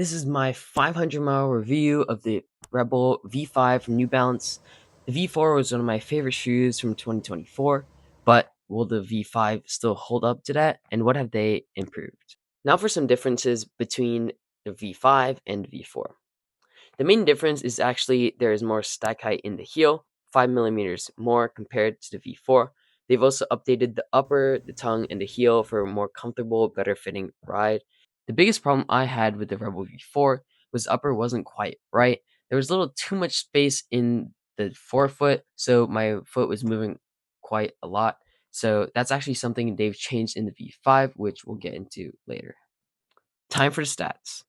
This is my 500-mile review of the Rebel V5 from New Balance. The V4 was one of my favorite shoes from 2024, but will the V5 still hold up to that, and what have they improved? Now for some differences between the V5 and V4. The main difference is actually there is more stack height in the heel, 5 millimeters more compared to the V4. They've also updated the upper, the tongue, and the heel for a more comfortable, better fitting ride. The biggest problem I had with the Rebel V4 was the upper wasn't quite right. There was a little too much space in the forefoot, so my foot was moving quite a lot. So that's actually something they've changed in the V5, which we'll get into later. Time for the stats.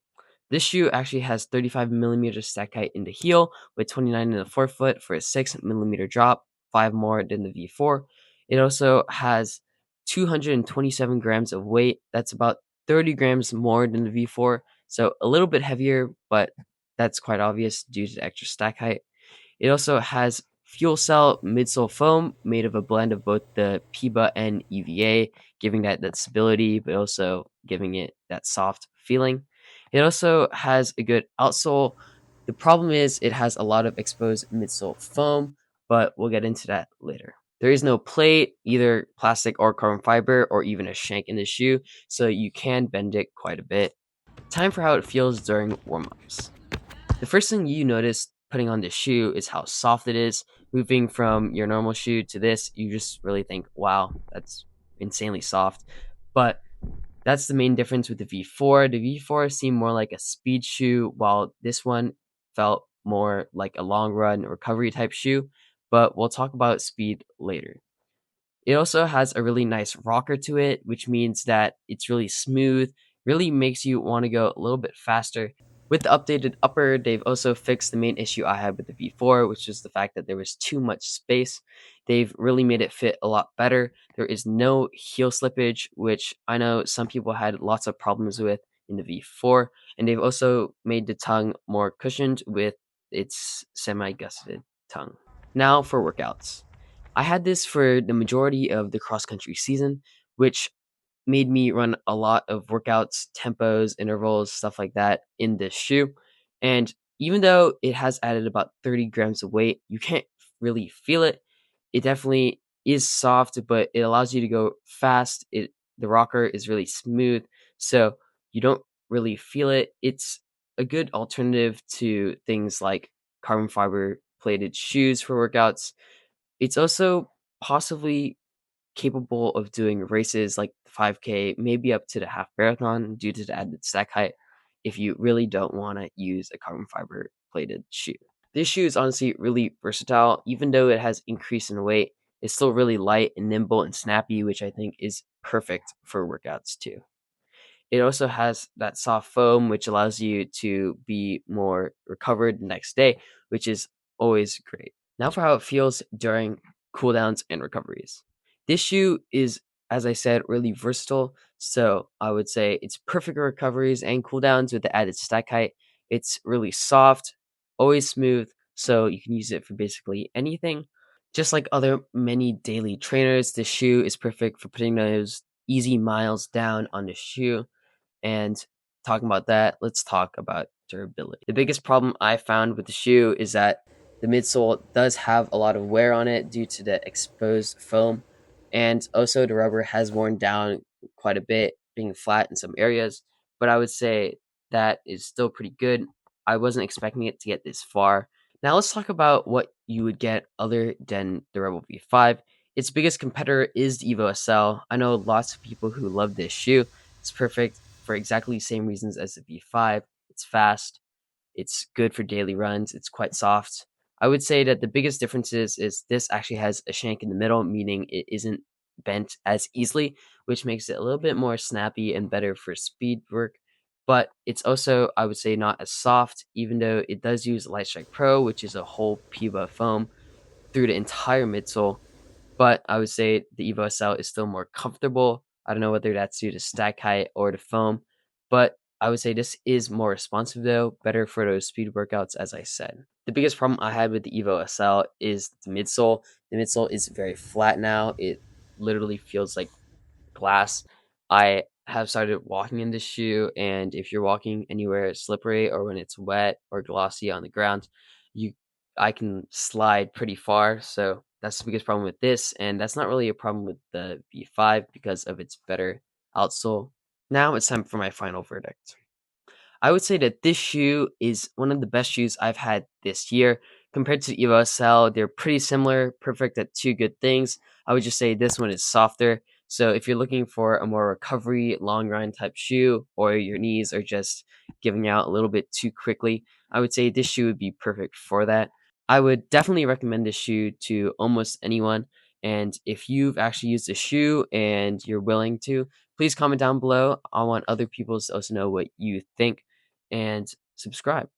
This shoe actually has 35 millimeters stack height in the heel with 29 in the forefoot for a 6 millimeter drop, 5 more than the V4. It also has 227 grams of weight. That's about 30 grams more than the V4. So a little bit heavier, but that's quite obvious due to the extra stack height. It also has fuel cell midsole foam made of a blend of both the PIBA and EVA, giving that stability, but also giving it that soft feeling. It also has a good outsole. The problem is it has a lot of exposed midsole foam, but we'll get into that later. There is no plate, either plastic or carbon fiber, or even a shank in the shoe, so you can bend it quite a bit. Time for how it feels during warm ups. The first thing you notice putting on this shoe is how soft it is. Moving from your normal shoe to this, you just really think, wow, that's insanely soft. But that's the main difference with the V4. The V4 seemed more like a speed shoe, while this one felt more like a long run recovery type shoe. But we'll talk about speed later. It also has a really nice rocker to it, which means that it's really smooth, really makes you want to go a little bit faster. With the updated upper, they've also fixed the main issue I had with the V4, which is the fact that there was too much space. They've really made it fit a lot better. There is no heel slippage, which I know some people had lots of problems with in the V4. And they've also made the tongue more cushioned with its semi-gusseted tongue. Now for workouts. I had this for the majority of the cross country season, which made me run a lot of workouts, tempos, intervals, stuff like that in this shoe. And even though it has added about 30 grams of weight, you can't really feel it. It definitely is soft, but it allows you to go fast. The rocker is really smooth, so you don't really feel it. It's a good alternative to things like carbon fiber plated shoes for workouts. It's also possibly capable of doing races like 5K, maybe up to the half marathon due to the added stack height if you really don't want to use a carbon fiber plated shoe. This shoe is honestly really versatile. Even though it has increased in weight, it's still really light and nimble and snappy, which I think is perfect for workouts too. It also has that soft foam, which allows you to be more recovered the next day, which is always great. Now for how it feels during cooldowns and recoveries. This shoe is, as I said, really versatile. So I would say it's perfect for recoveries and cooldowns with the added stack height. It's really soft, always smooth, so you can use it for basically anything. Just like other many daily trainers, this shoe is perfect for putting those easy miles down on the shoe. And talking about that, let's talk about durability. The biggest problem I found with the shoe is that the midsole does have a lot of wear on it due to the exposed foam. And also, the rubber has worn down quite a bit, being flat in some areas. But I would say that is still pretty good. I wasn't expecting it to get this far. Now, let's talk about what you would get other than the Rebel V5. Its biggest competitor is the Evo SL. I know lots of people who love this shoe. It's perfect for exactly the same reasons as the V5. It's fast, it's good for daily runs, it's quite soft. I would say that the biggest difference is this actually has a shank in the middle, meaning it isn't bent as easily, which makes it a little bit more snappy and better for speed work. But it's also, I would say, not as soft, even though it does use Light Strike Pro, which is a whole PIBA foam through the entire midsole. But I would say the Evo SL is still more comfortable. I don't know whether that's due to stack height or the foam, but I would say this is more responsive though, better for those speed workouts, as I said. The biggest problem I had with the Evo SL is the midsole. The midsole is very flat now. It literally feels like glass. I have started walking in this shoe, and if you're walking anywhere slippery or when it's wet or glossy on the ground, you I can slide pretty far. So that's the biggest problem with this, and that's not really a problem with the V5 because of its better outsole. Now it's time for my final verdict. I would say that this shoe is one of the best shoes I've had this year. Compared to Evo SL, they're pretty similar, perfect at two good things. I would just say this one is softer. So if you're looking for a more recovery, long run type shoe, or your knees are just giving out a little bit too quickly, I would say this shoe would be perfect for that. I would definitely recommend this shoe to almost anyone. And if you've actually used the shoe and you're willing to, please comment down below. I want other people to also know what you think and subscribe.